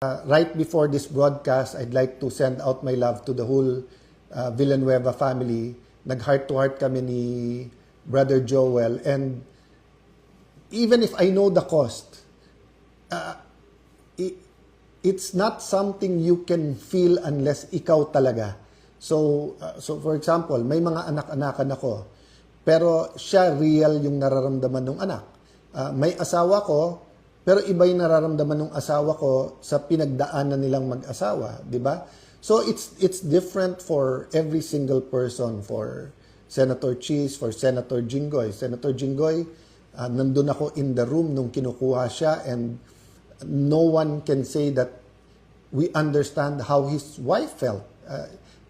Right before this broadcast, I'd like to send out my love to the whole Villanueva family. Nag-heart-to-heart kami ni Brother Joel. And even if I know the cost, it's not something you can feel unless ikaw talaga. So for example, may mga anak-anakan ako, pero siya real yung nararamdaman ng anak. May asawa ko, pero iba yung nararamdaman ng asawa ko sa pinagdaanan nilang mag-asawa, di ba? So it's different for every single person. For Senator Cheese, for Senator Jinggoy. Senator Jinggoy, nandun ako in the room nung kinukuha siya, and no one can say that we understand how his wife felt.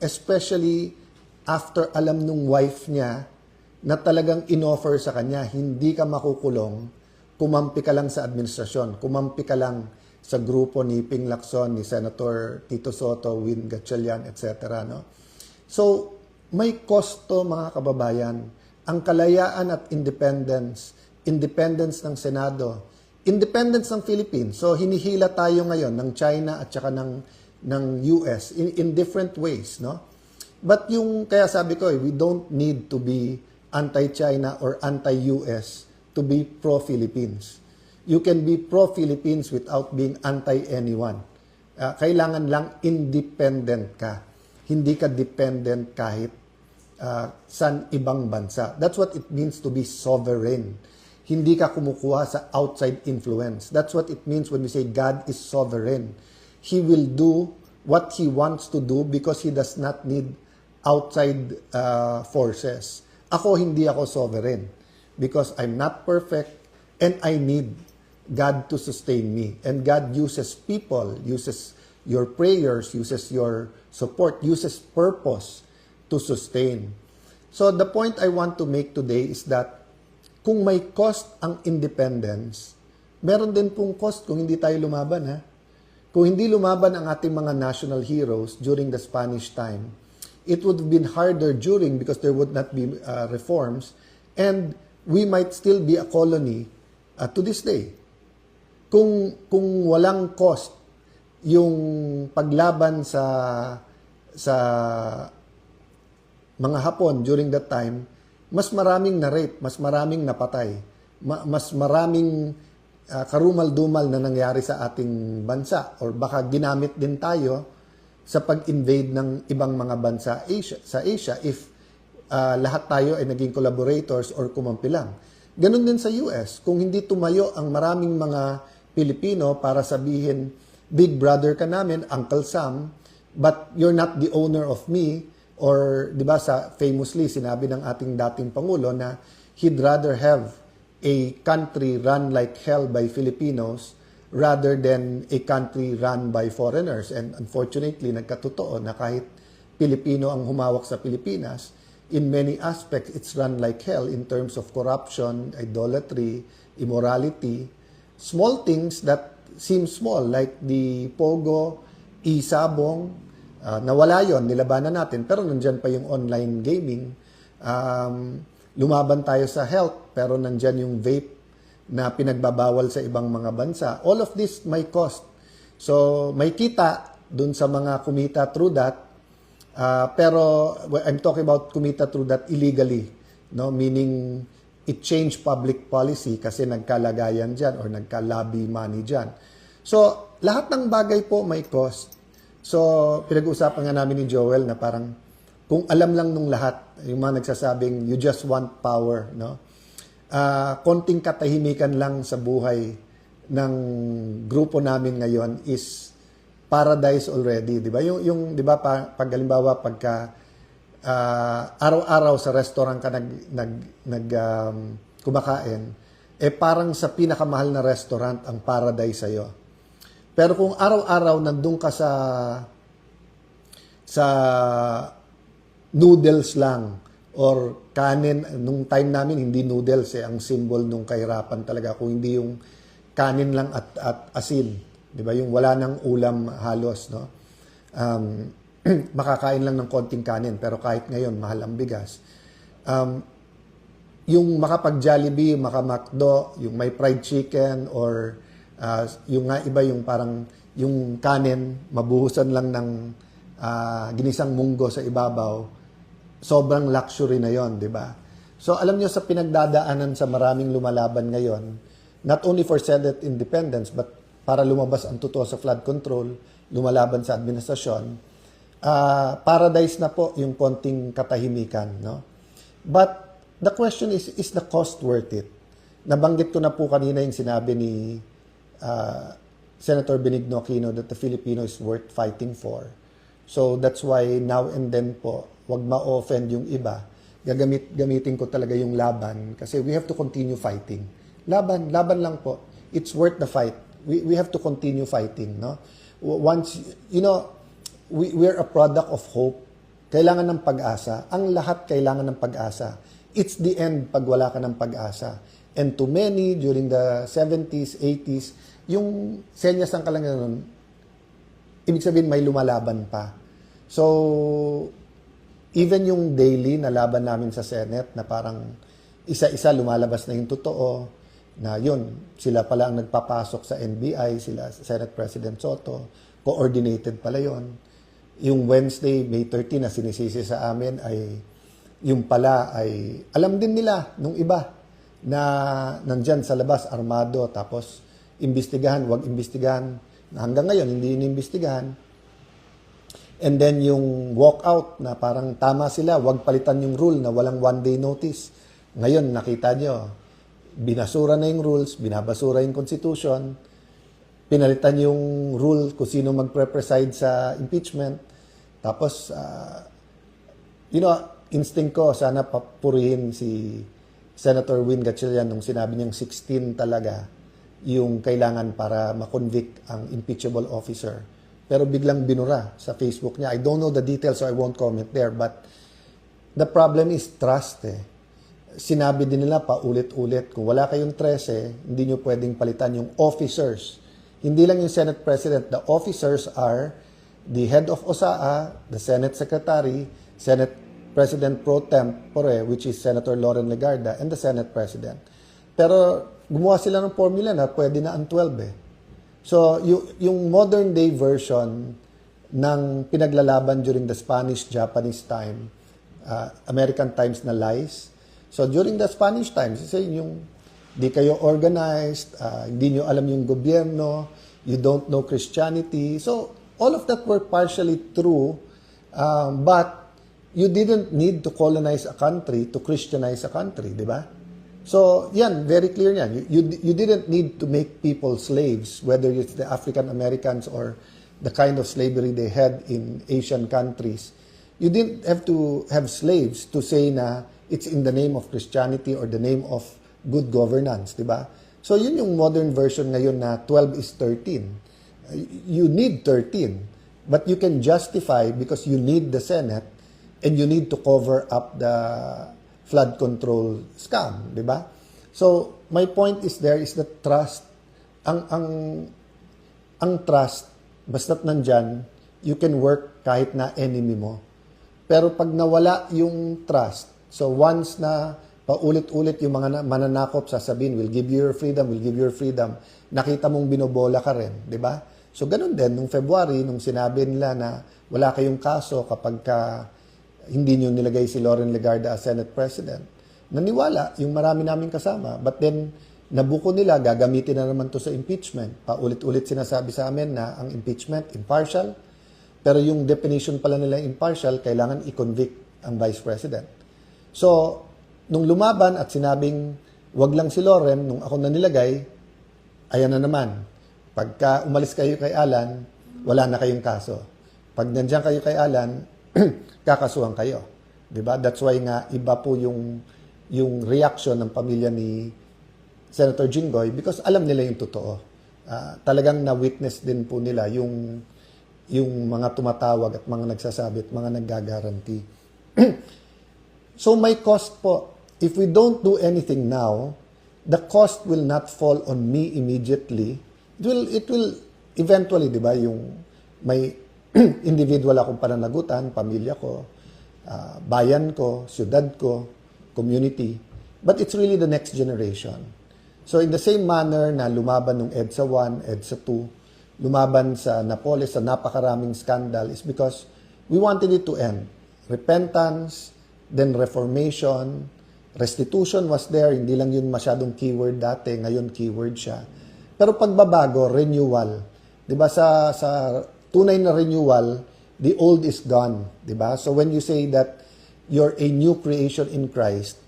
Especially after alam nung wife niya na talagang inoffer sa kanya, hindi ka makukulong, kumampi ka lang sa administrasyon, kumampi ka lang sa grupo ni Ping Lacson, ni Senator Tito Soto, Win Gatchalian, etc. No? So, may kosto mga kababayan, ang kalayaan at independence ng Senado, independence ng Philippines. So, hinihila tayo ngayon ng China at saka ng US in different ways. No? But kaya sabi ko, we don't need to be anti-China or anti-US to be pro-Philippines. You can be pro-Philippines without being anti-anyone. Kailangan lang independent ka. Hindi ka dependent kahit sa ibang bansa. That's what it means to be sovereign. Hindi ka kumukuha sa outside influence. That's what it means when we say God is sovereign. He will do what He wants to do because He does not need outside forces. Hindi ako sovereign. Because I'm not perfect and I need God to sustain me. And God uses people, uses your prayers, uses your support, uses purpose to sustain. So the point I want to make today is that kung may cost ang independence, meron din pong cost kung hindi tayo lumaban. Kung hindi lumaban ang ating mga national heroes during the Spanish time, it would have been harder during because there would not be reforms, and we might still be a colony to this day. Kung walang cost yung paglaban sa mga Hapon during that time, mas maraming na-rape, mas maraming napatay, mas maraming karumal-dumal na nangyari sa ating bansa, or baka ginamit din tayo sa pag-invade ng ibang mga bansa sa Asia if lahat tayo ay naging collaborators or kumampi lang. Ganun din sa US. Kung hindi tumayo ang maraming mga Pilipino para sabihin, big brother ka namin, Uncle Sam, but you're not the owner of me, or di ba famously sinabi ng ating dating Pangulo na he'd rather have a country run like hell by Filipinos rather than a country run by foreigners. And unfortunately, nagkatotoo na kahit Pilipino ang humawak sa Pilipinas, in many aspects, it's run like hell in terms of corruption, idolatry, immorality, small things that seem small, like the Pogo, Isabong, nawala yon, nilabanan natin, pero nandyan pa yung online gaming. Lumaban tayo sa health, pero nandyan yung vape na pinagbabawal sa ibang mga bansa. All of this may cost. So, may kita dun sa mga kumita through that. Pero I'm talking about kumita through that illegally, no? Meaning it changed public policy kasi nagkalagayan dyan or nagka-lobby money dyan. So, lahat ng bagay po may cost. So, pinag-uusapan nga namin ni Joel na parang kung alam lang nung lahat, yung mga nagsasabing you just want power, no? Konting katahimikan lang sa buhay ng grupo namin ngayon is paradise already, di ba? Yung di ba pag halimbawa pagka araw-araw sa restaurant ka kumakain, parang sa pinakamahal na restaurant ang paradise sa'yo. Pero kung araw-araw nandun ka sa noodles lang or kanin, nung time namin hindi noodles ang symbol nung kahirapan talaga, kung hindi yung kanin lang at asin. Di ba? Yung wala nang ulam halos, no? Makakain lang ng konting kanin, pero kahit ngayon, mahal ang bigas. Yung makapag-Jollibee, maka-McDo, yung may fried chicken, or yung nga iba yung parang yung kanin, mabuhusan lang ng ginisang munggo sa ibabaw, sobrang luxury na yon, di ba? So alam nyo sa pinagdadaanan sa maraming lumalaban ngayon, not only for Senate independence, but para lumabas ang totoo sa flood control, lumalaban sa administrasyon, paradise na po yung konting katahimikan, no? But the question is the cost worth it? Nabanggit ko na po kanina yung sinabi ni Senator Benigno Aquino that the Filipino is worth fighting for. So that's why now and then po, wag ma-offend yung iba. Gamitin ko talaga yung laban kasi we have to continue fighting. Laban lang po. It's worth the fight. We have to continue fighting, no? Once, we're a product of hope. Kailangan ng pag-asa. Ang lahat kailangan ng pag-asa. It's the end pag wala ka ng pag-asa. And to many, during the 70s, 80s, yung senyas ng kalangitan nun, ibig sabihin may lumalaban pa. So, even yung daily na laban namin sa Senate na parang isa-isa lumalabas na yung totoo, na yun, sila pala ang nagpapasok sa NBI, sila Senate President Soto, coordinated pala yun. Yung Wednesday, May 13 na sinisisi sa amin ay yung pala ay alam din nila nung iba na nandyan sa labas, armado, tapos imbestigahan, wag imbestigahan, na hanggang ngayon hindi inimbestigahan. And then yung walkout na parang tama sila, wag palitan yung rule na walang one-day notice. Ngayon, nakita nyo, binasura na yung rules, binabasura yung constitution, pinalitan yung rule kung sino magpre-preside sa impeachment. Tapos, instinct ko, sana papurihin si Senator Win Gatchalian nung sinabi niyang 16 talaga yung kailangan para makonvict ang impeachable officer. Pero biglang binura sa Facebook niya. I don't know the details so I won't comment there. But the problem is trust Sinabi din nila paulit-ulit, kung wala kayong 13, hindi nyo pwedeng palitan yung officers. Hindi lang yung Senate President. The officers are the head of OSAA, the Senate Secretary, Senate President Pro Tempore, which is Senator Loren Legarda, and the Senate President. Pero gumawa sila ng formula na pwede na ang 12 So, yung modern day version ng pinaglalaban during the Spanish-Japanese time, American times na lies. So, during the Spanish times, yung di kayo organized, hindi nyo alam yung gobyerno, you don't know Christianity. So, all of that were partially true, but you didn't need to colonize a country to Christianize a country, di ba? So, yan, very clear yan. You didn't need to make people slaves, whether it's the African Americans or the kind of slavery they had in Asian countries. You didn't have to have slaves to say na it's in the name of Christianity or the name of good governance, di ba? So, yun yung modern version ngayon na 12 is 13. You need 13, but you can justify because you need the Senate and you need to cover up the flood control scam, di ba? So, my point is there is the trust. Ang trust, basta't nandyan, you can work kahit na enemy mo. Pero pag nawala yung trust, so once na paulit-ulit yung mga mananakop sasabihin, we'll give you your freedom, we'll give you your freedom, nakita mong binobola ka rin, di ba? So, ganun din, nung February, nung sinabi nila na wala kayong kaso kapag hindi nyo nilagay si Loren Legarda as Senate President. Naniwala yung marami namin kasama. But then, nabuko nila, gagamitin na naman to sa impeachment. Paulit-ulit sinasabi sa amin na ang impeachment, impartial. Pero yung definition pala nila impartial, kailangan i-convict ang Vice President. So, nung lumaban at sinabing, wag lang si Loren, nung ako na nilagay, ayan na naman. Pagka umalis kayo kay Alan, wala na kayong kaso. Pag nandiyan kayo kay Alan, kakasuhan kayo. Diba? That's why nga iba po yung reaction ng pamilya ni Senator Jinggoy because alam nila yung totoo. Talagang na-witness din po nila yung mga tumatawag at mga nagsasabi at mga naggagaranti. So may cost po. If we don't do anything now, the cost will not fall on me immediately. It will eventually, di ba, yung may individual akong pananagutan, pamilya ko, bayan ko, syudad ko, community. But it's really the next generation. So in the same manner na lumaban ng EDSA 1, EDSA 2, lumaban sa Napoles sa napakaraming scandal is because we wanted it to end. Repentance, then reformation, restitution was there, hindi lang yun masyadong keyword dati, ngayon keyword siya. Pero pagbabago, renewal. 'Di ba sa tunay na renewal, the old is gone, 'di ba? So when you say that you're a new creation in Christ,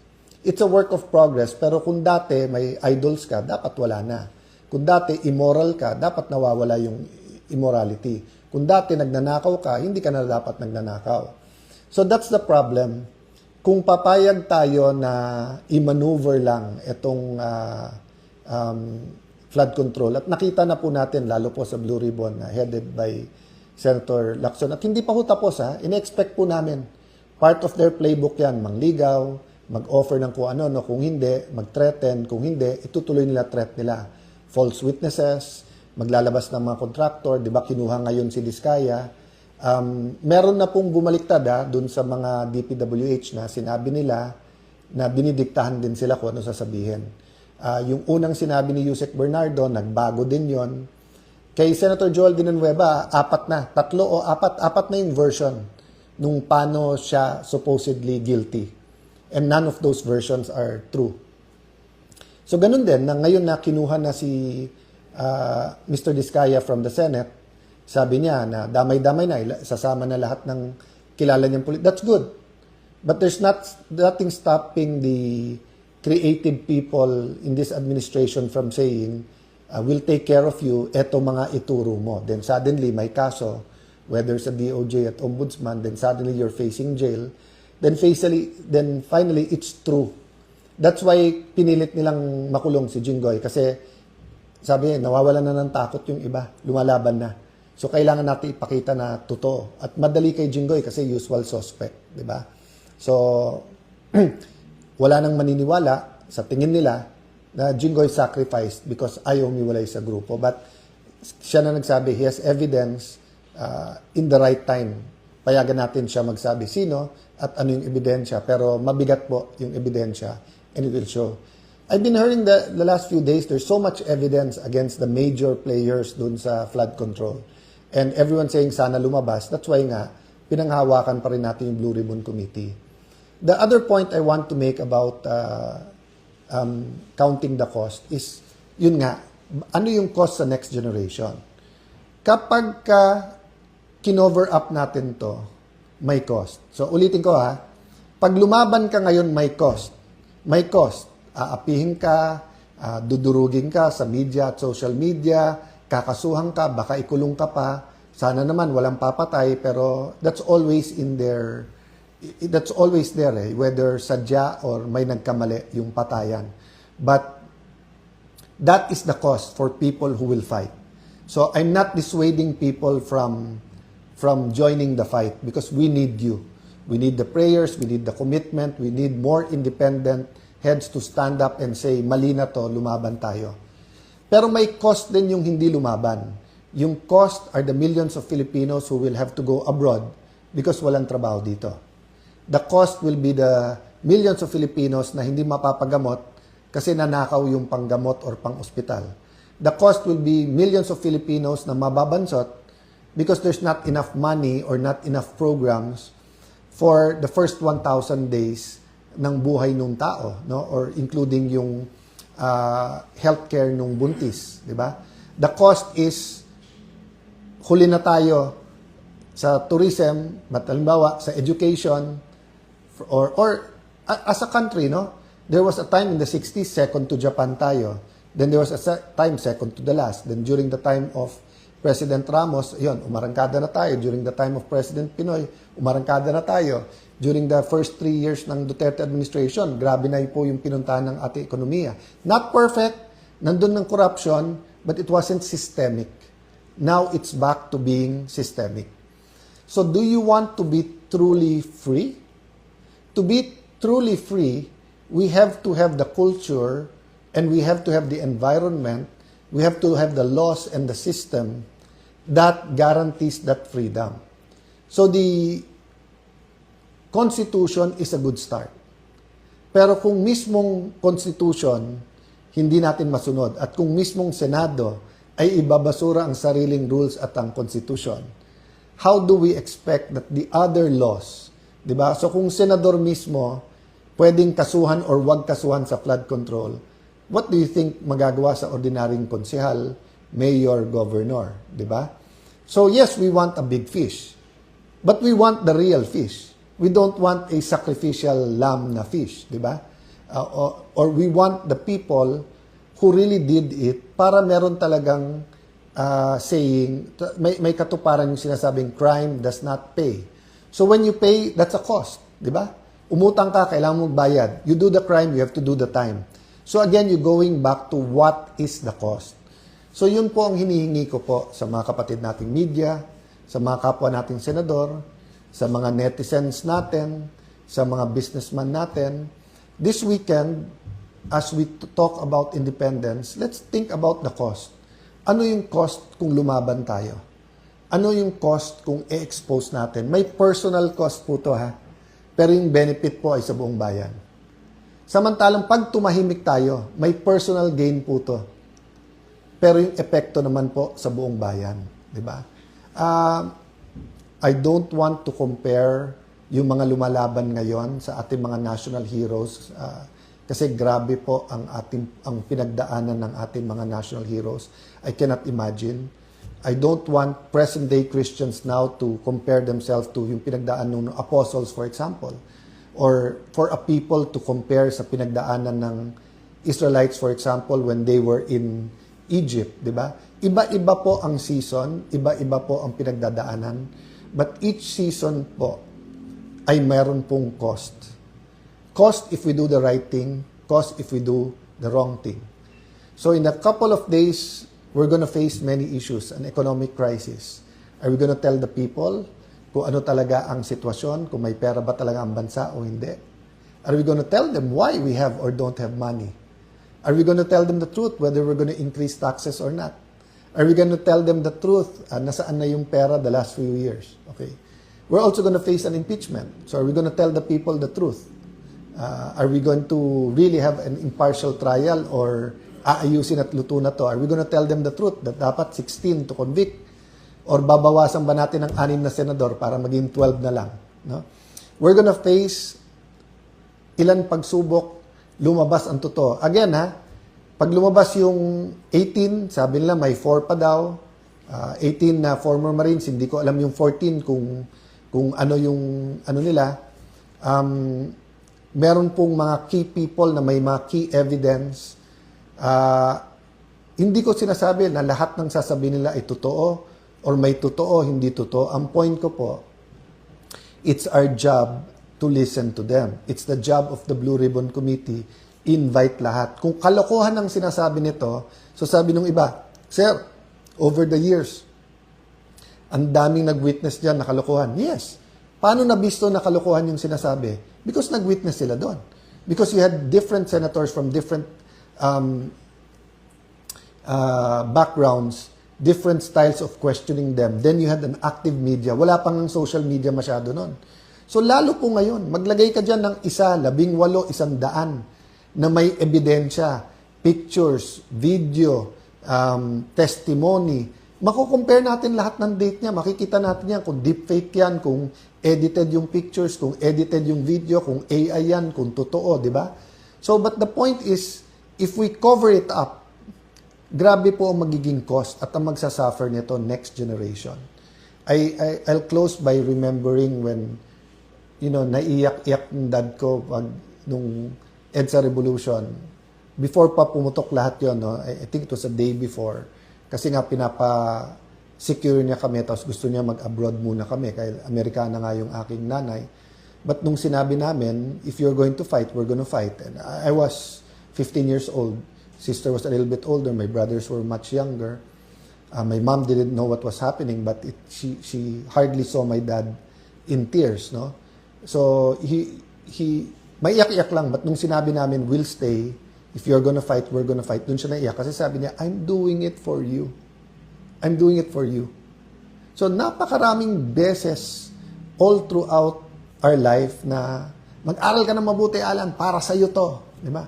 it's a work of progress, pero kung dati may idols ka, dapat wala na. Kung dati immoral ka, dapat nawawala yung immorality. Kung dati nagnanakaw ka, hindi ka na dapat nagnanakaw. So that's the problem. Kung papayag tayo na i-maneuver lang itong flood control, at nakita na po natin, lalo po sa Blue Ribbon, headed by Senator Lacson, at hindi pa ho tapos, in-expect po namin, part of their playbook yan, mangligaw, mag-offer ng kung ano, no, kung hindi, mag-threaten, kung hindi, itutuloy nila threat nila. False witnesses, maglalabas ng mga contractor, di ba kinuha ngayon si Diskaya. Meron na pong bumaliktad dun sa mga DPWH na sinabi nila na binidiktahan din sila kung ano sasabihin. Yung unang sinabi ni Yusek Bernardo, nagbago din yon. Kay Senator Joel Villanueva, apat na yung version nung paano siya supposedly guilty. And none of those versions are true. So ganun din, na ngayon na kinuha na si Mr. Diskaya from the Senate, sabi niya na damay-damay na, sasama na lahat ng kilala niyang police. That's good. But there's nothing stopping the creative people in this administration from saying, we'll take care of you, eto mga ituro mo. Then suddenly, may kaso, whether sa DOJ at Ombudsman, then suddenly you're facing jail. Then finally, it's true. That's why pinilit nilang makulong si Jinggoy kasi sabi niya, nawawalan na ng takot yung iba, lumalaban na. So kailangan natin ipakita na totoo. At madali kay Jinggoy kasi usual suspect, di ba? So wala nang maniniwala sa tingin nila na Jinggoy sacrificed because ayaw umiwalay sa grupo. But siya na nagsabi, he has evidence in the right time. Payagan natin siya magsabi sino at ano yung ebidensya. Pero mabigat po yung ebidensya and it will show. I've been hearing the last few days, there's so much evidence against the major players dun sa flood control. And everyone saying sana lumabas. That's why nga, pinanghawakan pa rin natin yung Blue Ribbon Committee. The other point I want to make about counting the cost is, yun nga, ano yung cost sa next generation? Kapag kinover up natin to, may cost. So ulitin ko pag lumaban ka ngayon, may cost. May cost. Aapihin ka, dudurugin ka sa media at social media, kakasuhan ka, baka ikulong ka pa. Sana naman walang papatay, pero that's always there whether sadya or may nagkamali yung patayan. But that is the cost for people who will fight. So I'm not dissuading people from joining the fight because we need you. We need the prayers, we need the commitment, we need more independent heads to stand up and say, mali na to, lumaban tayo. Pero may cost din yung hindi lumaban. Yung cost are the millions of Filipinos who will have to go abroad because walang trabaho dito. The cost will be the millions of Filipinos na hindi mapapagamot kasi nanakaw yung panggamot or pang-ospital. The cost will be millions of Filipinos na mababansot because there's not enough money or not enough programs for the first 1,000 days ng buhay ng tao, no? Or including yung healthcare nung buntis, di ba? The cost is, huli na tayo sa tourism, but halimbawa sa education, or as a country, no? There was a time in the 60s, second to Japan tayo. Then there was a time second to the last. Then during the time of President Ramos, yun, umarangkada na tayo. During the time of President Pinoy, umarangkada na tayo. During the first 3 years ng Duterte administration, grabe na po yung pinuntahan ng ating ekonomiya. Not perfect, nandun ng corruption, but it wasn't systemic. Now it's back to being systemic. So do you want to be truly free? To be truly free, we have to have the culture and we have to have the environment, we have to have the laws and the system that guarantees that freedom. So the Constitution is a good start. Pero kung mismong Constitution hindi natin masunod at kung mismong Senado ay ibabasura ang sariling rules at ang constitution, how do we expect that the other laws, di ba? So kung senador mismo pwedeng kasuhan or wag kasuhan sa flood control, what do you think magagawa sa ordinaryong konsehal, mayor, governor, di ba? So yes, we want a big fish, but we want the real fish. We don't want a sacrificial lamb na fish, di ba? Or we want the people who really did it para meron talagang saying, may katuparan yung sinasabing crime does not pay. So when you pay, that's a cost, di ba? Umutang ka, kailangan mong bayad. You do the crime, you have to do the time. So again, you're going back to what is the cost. So yun po ang hinihingi ko po sa mga kapatid nating media, sa mga kapwa nating senador, sa mga netizens natin, sa mga businessman natin. This weekend, as we talk about independence, let's think about the cost. Ano yung cost kung lumaban tayo? Ano yung cost kung i-expose natin? May personal cost po to ha, pero yung benefit po ay sa buong bayan. Samantalang pag tumahimik tayo, may personal gain po to. Pero yung epekto naman po sa buong bayan, di ba? I don't want to compare yung mga lumalaban ngayon sa ating mga national heroes kasi grabe po ang pinagdaanan ng ating mga national heroes. I cannot imagine. I don't want present-day Christians now to compare themselves to yung pinagdaanan ng apostles, for example. Or for a people to compare sa pinagdaanan ng Israelites, for example, when they were in Egypt, di ba? Iba-iba po ang season, iba-iba po ang pinagdadaanan, but each season po ay meron pong cost. Cost if we do the right thing, cost if we do the wrong thing. So in a couple of days, we're gonna face many issues, an economic crisis. Are we gonna tell the people kung ano talaga ang sitwasyon, kung may pera ba talaga ang bansa o hindi? Are we gonna tell them why we have or don't have money? Are we gonna tell them the truth whether we're gonna increase taxes or not? Are we gonna tell them the truth nasaan na yung pera the last few years? Okay. We're also gonna face an impeachment. So are we gonna tell the people the truth? Are we going to really have an impartial trial or aayusin at luto na to? Are we gonna tell them the truth that dapat 16 to convict? Or babawasan ba natin ng 6 na senador para maging 12 na lang? No? We're gonna face ilan pagsubok, lumabas ang totoo. Again ha, pag lumabas yung 18, sabi nila may 4 pa daw, 18 na former Marines, hindi ko alam yung 14 kung ano yung ano nila. Meron pong mga key people na may mga key evidence. Hindi ko sinasabi na lahat ng sasabihin nila ay totoo or may totoo, hindi totoo. Ang point ko po, it's our job to listen to them. It's the job of the Blue Ribbon Committee. Invite lahat. Kung kalokohan ang sinasabi nito, so sabi nung iba, Sir, over the years, ang daming nag-witness dyan na kalokohan. Yes. Paano nabisto na kalokohan yung sinasabi? Because nag-witness sila doon. Because you had different senators from different backgrounds, different styles of questioning them. Then you had an active media. Wala pang social media masyado nun. So lalo po ngayon, maglagay ka dyan ng 1, 18, 100 na may ebidensya, pictures, video, testimony. Mako-compare natin lahat ng date niya. Makikita natin yan kung deepfake yan, kung edited yung pictures, kung edited yung video, kung AI yan, kung totoo, di ba? So, but the point is, if we cover it up, grabe po ang magiging cost at ang magsasuffer nito next generation. I'll close by remembering when, naiyak-iyak ng dad ko pag nung EDSA Revolution. Before pa pumutok lahat yon, no? I think it was a day before. Kasi nga pinapa-secure niya kami, tapos gusto niya mag-abroad muna kami, kaya Amerikana nga yung aking nanay. But nung sinabi namin, if you're going to fight, we're going to fight. And I was 15 years old. Sister was a little bit older. My brothers were much younger. My mom didn't know what was happening, but she hardly saw my dad in tears, no? So, maiyak-iyak lang. But nung sinabi namin, we'll stay. If you're gonna fight, we're gonna fight. Doon siya naiyak. Kasi sabi niya, I'm doing it for you. I'm doing it for you. So, napakaraming beses all throughout our life na mag-aral ka na mabuti, Alan, para sa'yo to. Di ba?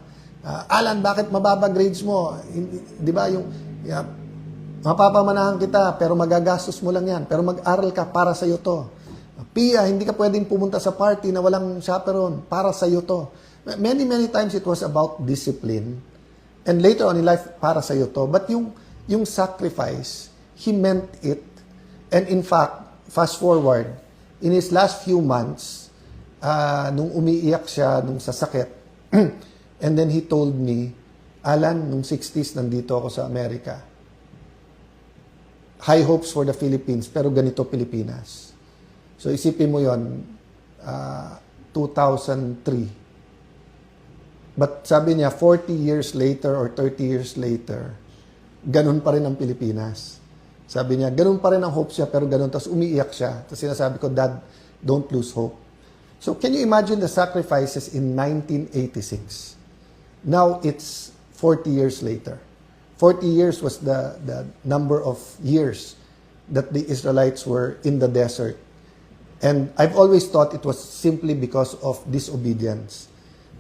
Alan, bakit mababa grades mo? Di ba? Mapapamanahan kita, pero magagastos mo lang yan. Pero mag-aral ka, para sa'yo to. Pia, hindi ka pwedeng pumunta sa party na walang chaperone. Para sa'yo to. Many, many times it was about discipline. And later on in life, para sa'yo to. But yung sacrifice, he meant it. And in fact, fast forward, in his last few months, nung umiiyak siya, nung sasakit, and then he told me, Alan, nung 60s, nandito ako sa Amerika. High hopes for the Philippines, pero ganito Pilipinas. So isipin mo yon, 2003. But sabi niya, 40 years later or 30 years later, ganun pa rin ang Pilipinas. Sabi niya, ganun pa rin ang hopes niya, pero ganun. Tapos umiiyak siya. Tapos sinasabi ko, Dad, don't lose hope. So can you imagine the sacrifices in 1986? Now it's 40 years later. 40 years was the number of years that the Israelites were in the desert. And I've always thought it was simply because of disobedience.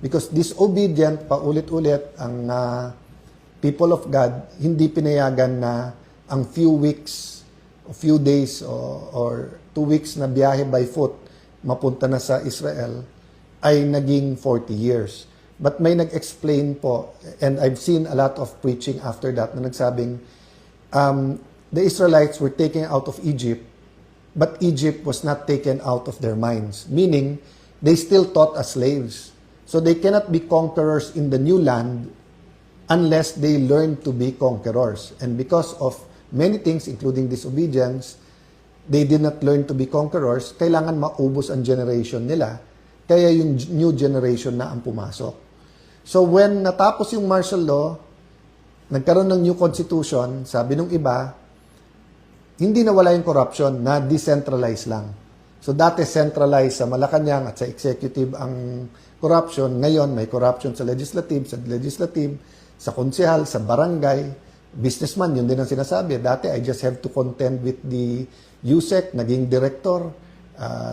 Because disobedient, paulit-ulit, ang people of God, hindi pinayagan na ang few weeks, a few days, or 2 weeks na biyahe by foot, mapunta na sa Israel, ay naging 40 years. But may nag-explain po, and I've seen a lot of preaching after that, na nagsabing, the Israelites were taken out of Egypt, but Egypt was not taken out of their minds. Meaning, they still taught as slaves. So they cannot be conquerors in the new land unless they learn to be conquerors. And because of many things, including disobedience, they did not learn to be conquerors. Kailangan maubos ang generation nila. Kaya yung new generation na ang pumasok. So when natapos yung martial law, nagkaroon ng new constitution, sabi nung iba, hindi nawala yung corruption, na decentralized lang. So dati centralized sa Malacanang at sa executive ang corruption. Ngayon may corruption sa legislative, sa konsehal, sa barangay, businessman, yun din ang sinasabi. Dati I just have to contend with the USEC, naging director.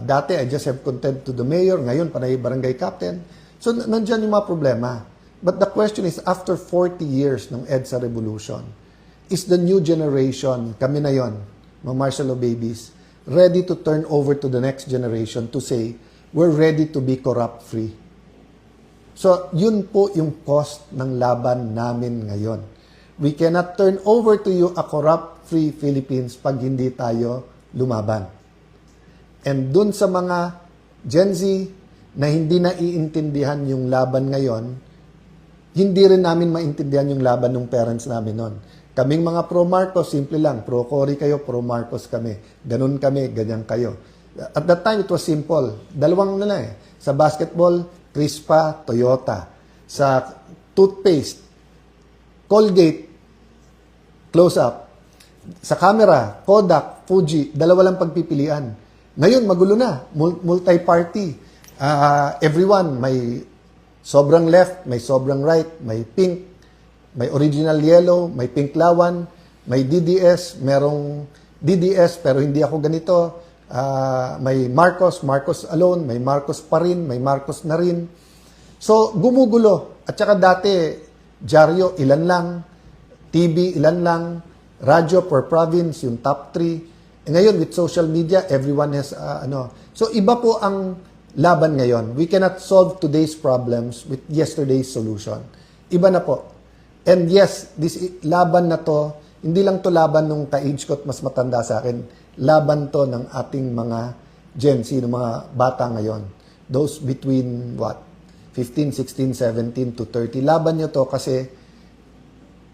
Dati I just have contend to the mayor, ngayon panay barangay captain. So nandyan yung mga problema. But the question is, after 40 years ng EDSA revolution, is the new generation, kami na yon, mga martial law babies, ready to turn over to the next generation to say, we're ready to be corrupt-free. So yun po yung cost ng laban namin ngayon. We cannot turn over to you a corrupt-free Philippines pag hindi tayo lumaban. And dun sa mga Gen Z na hindi naiintindihan yung laban ngayon, hindi rin namin maintindihan yung laban ng parents namin noon. Kaming mga pro-Marcos, simple lang, pro-Cory kayo, pro-Marcos kami. Ganun kami, ganyan kayo. At that time, it was simple. Dalawang na lang eh. Sa basketball, Crispa, Toyota. Sa toothpaste, Colgate, Close-Up. Sa camera, Kodak, Fuji, dalawa lang pagpipilian. Ngayon, magulo na. Multi-party. Everyone, may sobrang left, may sobrang right, may pink, may original yellow, may pink lawan, may DDS, merong DDS pero hindi ako ganito. May Marcos alone, may Marcos pa rin, may Marcos na rin. So, gumugulo. At saka dati, dyaryo, ilan lang, TV, ilan lang, radyo per province, yung top 3. Ngayon, with social media, everyone has, So, iba po ang laban ngayon. We cannot solve today's problems with yesterday's solution. Iba na po. And yes, this laban na to, hindi lang to laban nung ka-age ko at mas matanda sa akin. Laban to ng ating mga Gen Z, ng mga bata ngayon. Those between, 15, 16, 17 to 30. Laban nyo to kasi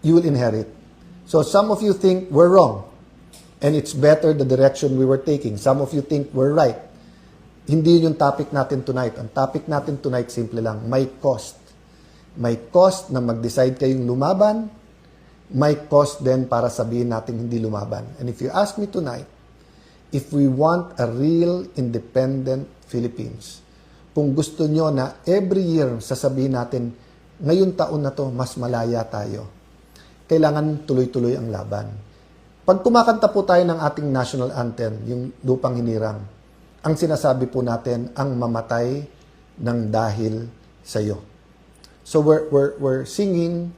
you will inherit. So some of you think we're wrong. And it's better the direction we were taking. Some of you think we're right. Hindi yun yung topic natin tonight. Ang topic natin tonight, simple lang, may cost. May cost na mag-decide kayong lumaban, may cost din para sabihin natin hindi lumaban. And if you ask me tonight, if we want a real independent Philippines, kung gusto nyo na every year sasabihin natin, ngayon taon na to, mas malaya tayo, kailangan tuloy-tuloy ang laban. Pag kumakanta po tayo ng ating national anthem, yung Lupang Hinirang, ang sinasabi po natin, ang mamatay ng dahil sa iyo. So we're singing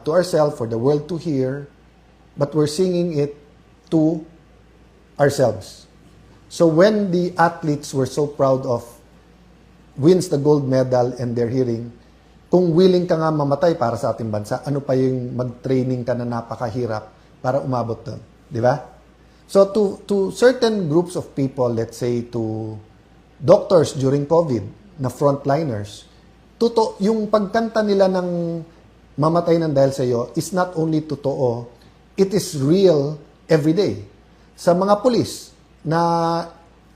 to ourselves for the world to hear but we're singing it to ourselves. So when the athletes were so proud of wins the gold medal and they're hearing, kung willing ka nga mamatay para sa ating bansa, ano pa yung mag-training ka na napakahirap para umabot doon? Di ba? So to certain groups of people, let's say to doctors during COVID, na frontliners, yung pagkanta nila ng mamatay ng dahil sa iyo is not only totoo, it is real every day. Sa mga pulis na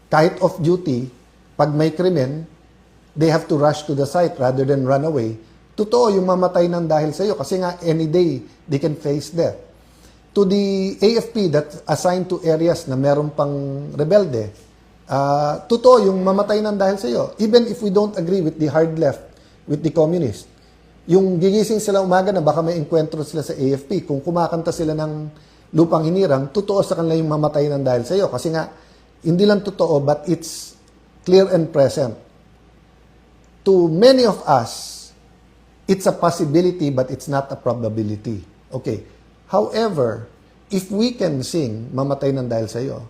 kahit off duty, pag may krimen, they have to rush to the site rather than run away. Totoo yung mamatay ng dahil sa iyo kasi nga any day they can face death. To the AFP that's assigned to areas na meron pang rebelde, totoo yung mamatay ng dahil sa iyo. Even if we don't agree with the hard left, with the communist. Yung gigising sila umaga na baka may enkwentro sila sa AFP, kung kumakanta sila ng lupang hinirang, totoo sa kanila yung mamatay ng dahil sa iyo. Kasi nga, hindi lang totoo, but it's clear and present. To many of us, it's a possibility, but it's not a probability. Okay. However, if we can sing, mamatay ng dahil sa iyo,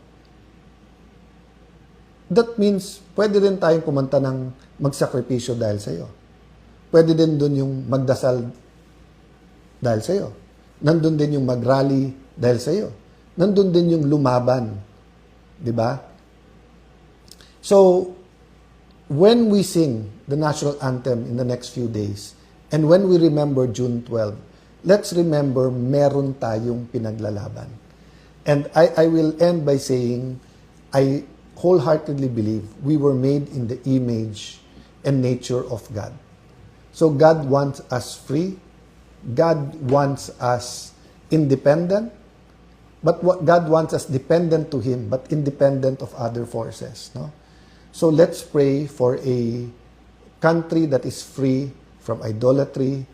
that means, pwede rin tayong kumanta ng magsakripisyo dahil sa iyo. Pwede din dun yung magdasal dahil sa iyo. Nandun din yung mag-rally dahil sa iyo. Nandun din yung lumaban. Di ba? So, when we sing the national anthem in the next few days, and when we remember June 12, let's remember meron tayong pinaglalaban. And I will end by saying, I wholeheartedly believe we were made in the image and nature of God. So God wants us free. God wants us independent. But God wants us dependent to Him, but independent of other forces. No? So let's pray for a country that is free from idolatry,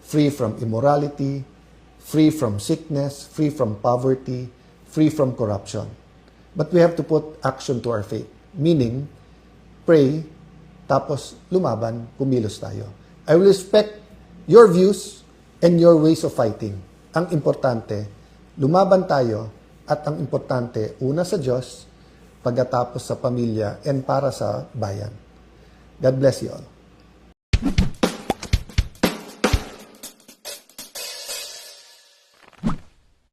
free from immorality, free from sickness, free from poverty, free from corruption. But we have to put action to our faith. Meaning, pray, tapos lumaban, kumilos tayo. I will respect your views and your ways of fighting. Ang importante, lumaban tayo at ang importante, una sa Diyos, pagkatapos sa pamilya and para sa bayan. God bless you all.